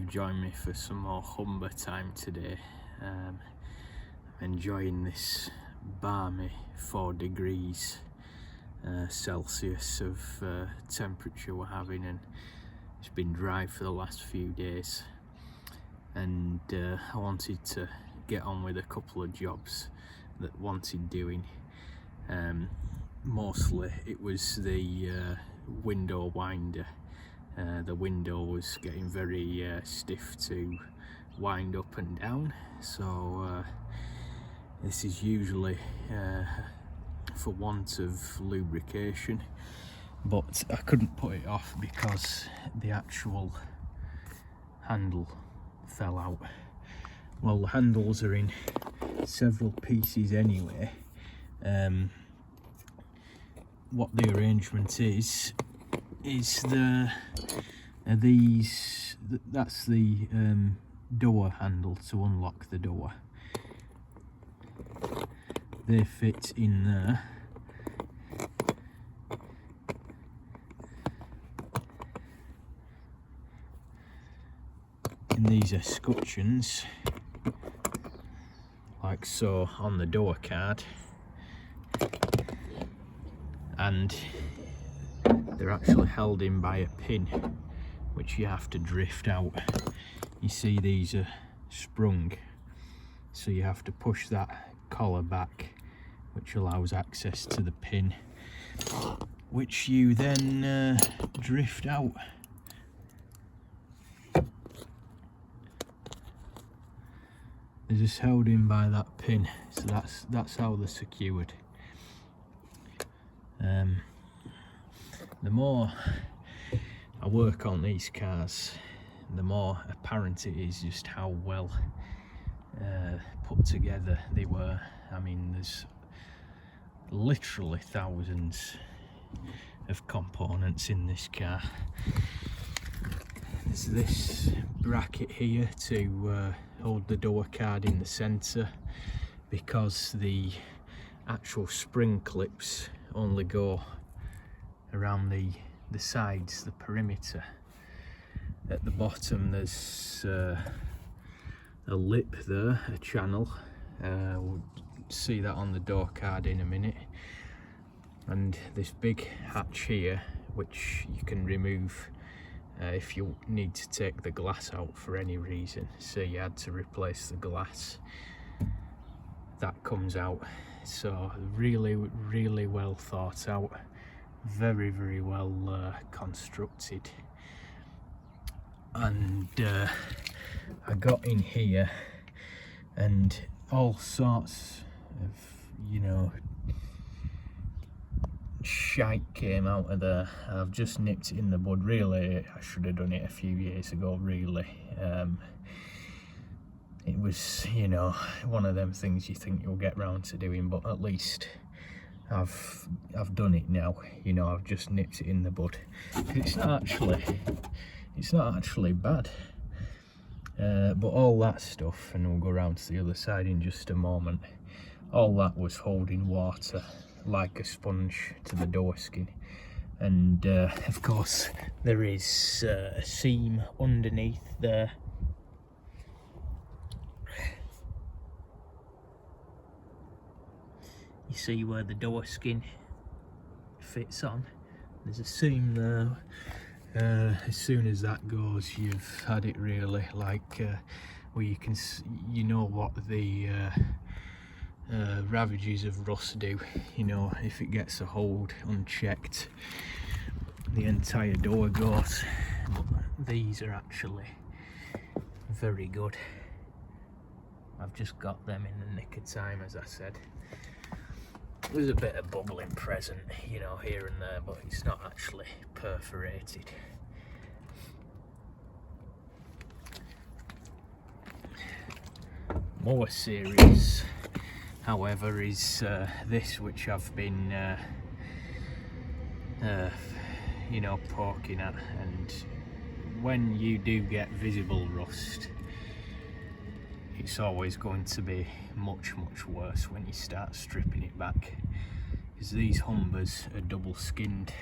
join me for some more Humber time today. I'm enjoying this balmy 4 degrees Celsius of temperature we're having, and it's been dry for the last few days, and I wanted to get on with a couple of jobs that wanted doing. Mostly it was the window winder. The window was getting very stiff to wind up and down, so this is usually for want of lubrication, but I couldn't put it off because the actual handle fell out. Well, the handles are in several pieces anyway. What the arrangement is that's the door handle to unlock the door. They fit in there, and these are scutcheons like so on the door card, and they're actually held in by a pin which you have to drift out. You see these are sprung, so you have to push that collar back, which allows access to the pin, which you then drift out. They're just held in by that pin, so that's how they're secured. The more I work on these cars, the more apparent it is just how well put together they were. I mean, there's literally thousands of components in this car. There's this bracket here to hold the door card in the centre, because the actual spring clips only go around the sides, the perimeter. At the bottom there's a lip there, a channel. We'll see that on the door card in a minute. And this big hatch here, which you can remove if you need to take the glass out for any reason. Say you had to replace the glass, that comes out. So really well thought out, very well constructed. And I got in here and all sorts of, you know, shite came out of there. I've just nipped it in the bud. Really, I should have done it a few years ago, really. It was, you know, one of them things you think you'll get round to doing, but at least I've done it now. You know, I've just nipped it in the bud. It's not actually bad. But all that stuff, and we'll go round to the other side in just a moment, all that was holding water like a sponge to the door skin. And of course there is a seam underneath there. You see where the door skin fits on, there's a seam there. As soon as that goes, you've had it really. Like well, you know what the ravages of rust do. You know, if it gets a hold unchecked, the entire door goes. But these are actually very good. I've just got them in the nick of time, as I said. There's a bit of bubbling present, you know, here and there, but it's not actually perforated. More serious, however, is this, which I've been you know, poking at. And when you do get visible rust, it's always going to be much worse when you start stripping it back, because these Humbers are double skinned.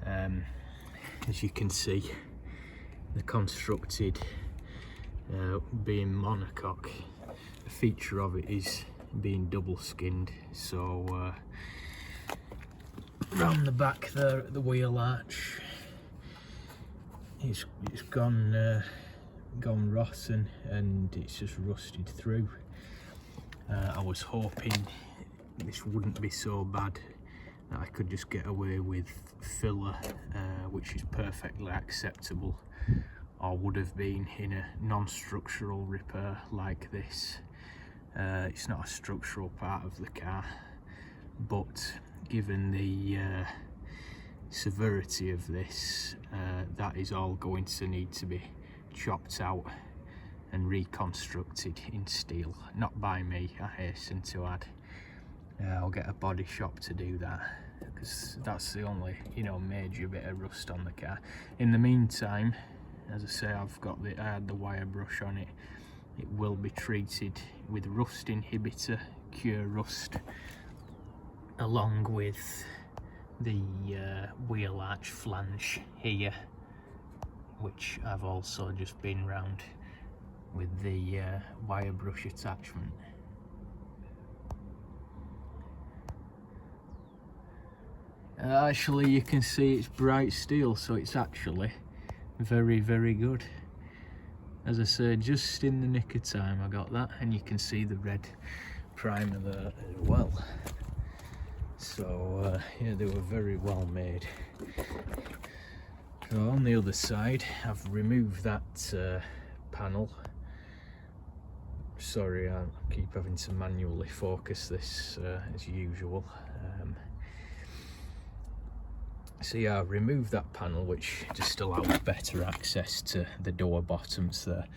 As you can see, they're constructed being monocoque, a feature of it is being double skinned, so round the back there at the wheel arch, it's gone rotten and it's just rusted through. I was hoping this wouldn't be so bad, that I could just get away with filler, which is perfectly acceptable, or would have been in a non-structural repair like this. It's not a structural part of the car, but given the severity of this, that is all going to need to be chopped out and reconstructed in steel. Not by me, I hasten to add. I'll get a body shop to do that, because that's the only, you know, major bit of rust on the car. In the meantime, as I say, I had the wire brush on it. It will be treated with rust inhibitor, cure rust, along with the wheel arch flange here, which I've also just been round with the wire brush attachment. Actually, you can see it's bright steel, so it's actually very, very good. As I said, just in the nick of time I got that, and you can see the red primer there as well. So yeah, they were very well made. So on the other side, I've removed that panel. Sorry, I keep having to manually focus this as usual. So yeah, I removed that panel, which just allows better access to the door bottoms there.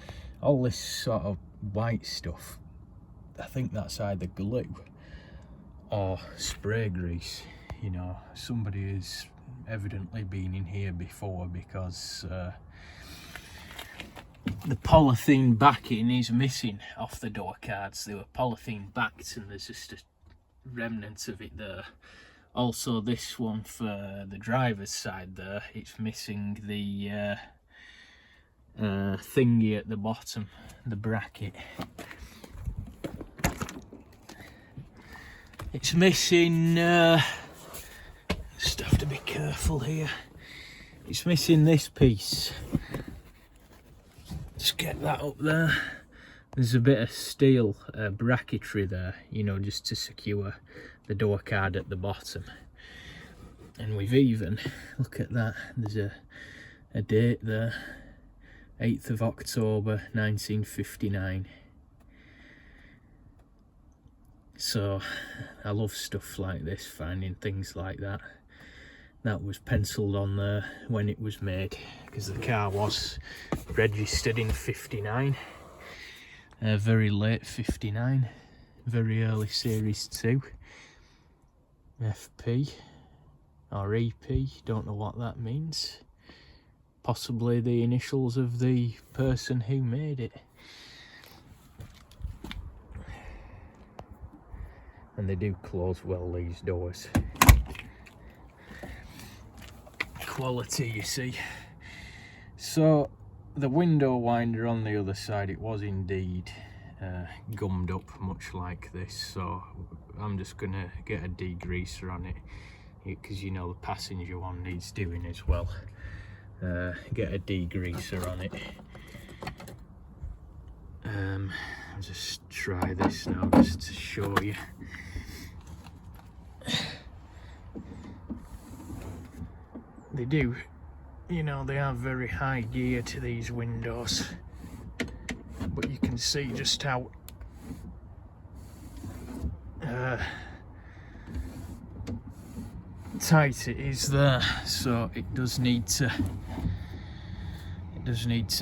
All this sort of white stuff, I think that's either glue or spray grease. You know, somebody has evidently been in here before, because the polythene backing is missing off the door cards. They were polythene backed and there's just a remnant of it there. Also, this one for the driver's side there, it's missing the thingy at the bottom, the bracket. It's missing, just have to be careful here. It's missing this piece. Just get that up there. There's a bit of steel bracketry there, you know, just to secure the door card at the bottom. And we've even, look at that, there's a date there, 8th of October 1959. So I love stuff like this, finding things like that. That was penciled on there when it was made, because the car was registered in 59. Very late 59, very early Series 2. FP or EP, don't know what that means. Possibly the initials of the person who made it. And they do close well, these doors. Quality, you see. So the window winder on the other side, it was indeed gummed up much like this, so I'm just gonna get a degreaser on it, because you know the passenger one needs doing as well. Get a degreaser on it. I'll just try this now just to show you. They do, you know, they have very high gear to these windows, but you can see just how tight it is there. So it does need to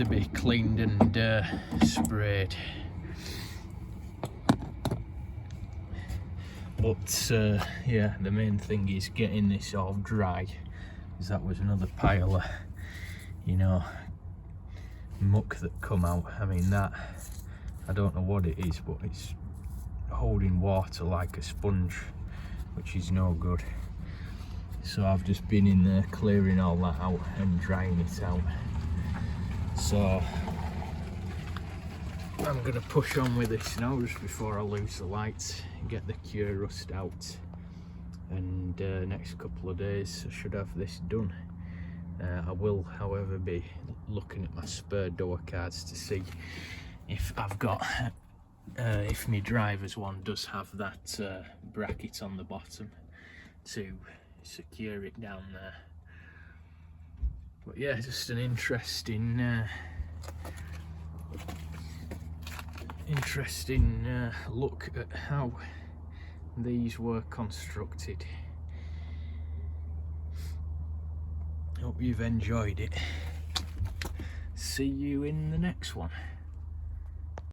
be cleaned and sprayed. But yeah, the main thing is getting this all dry, because that was another pile of, you know, muck that come out. I mean, that, I don't know what it is, but it's holding water like a sponge, which is no good. So I've just been in there clearing all that out and drying it out. So I'm going to push on with this now just before I lose the lights, get the cure rust out, and next couple of days I should have this done. I will, however, be looking at my spare door cards to see if I've got, if my driver's one does have that bracket on the bottom to secure it down there. But yeah, just an interesting look at how these were constructed. Hope you've enjoyed it. See you in the next one.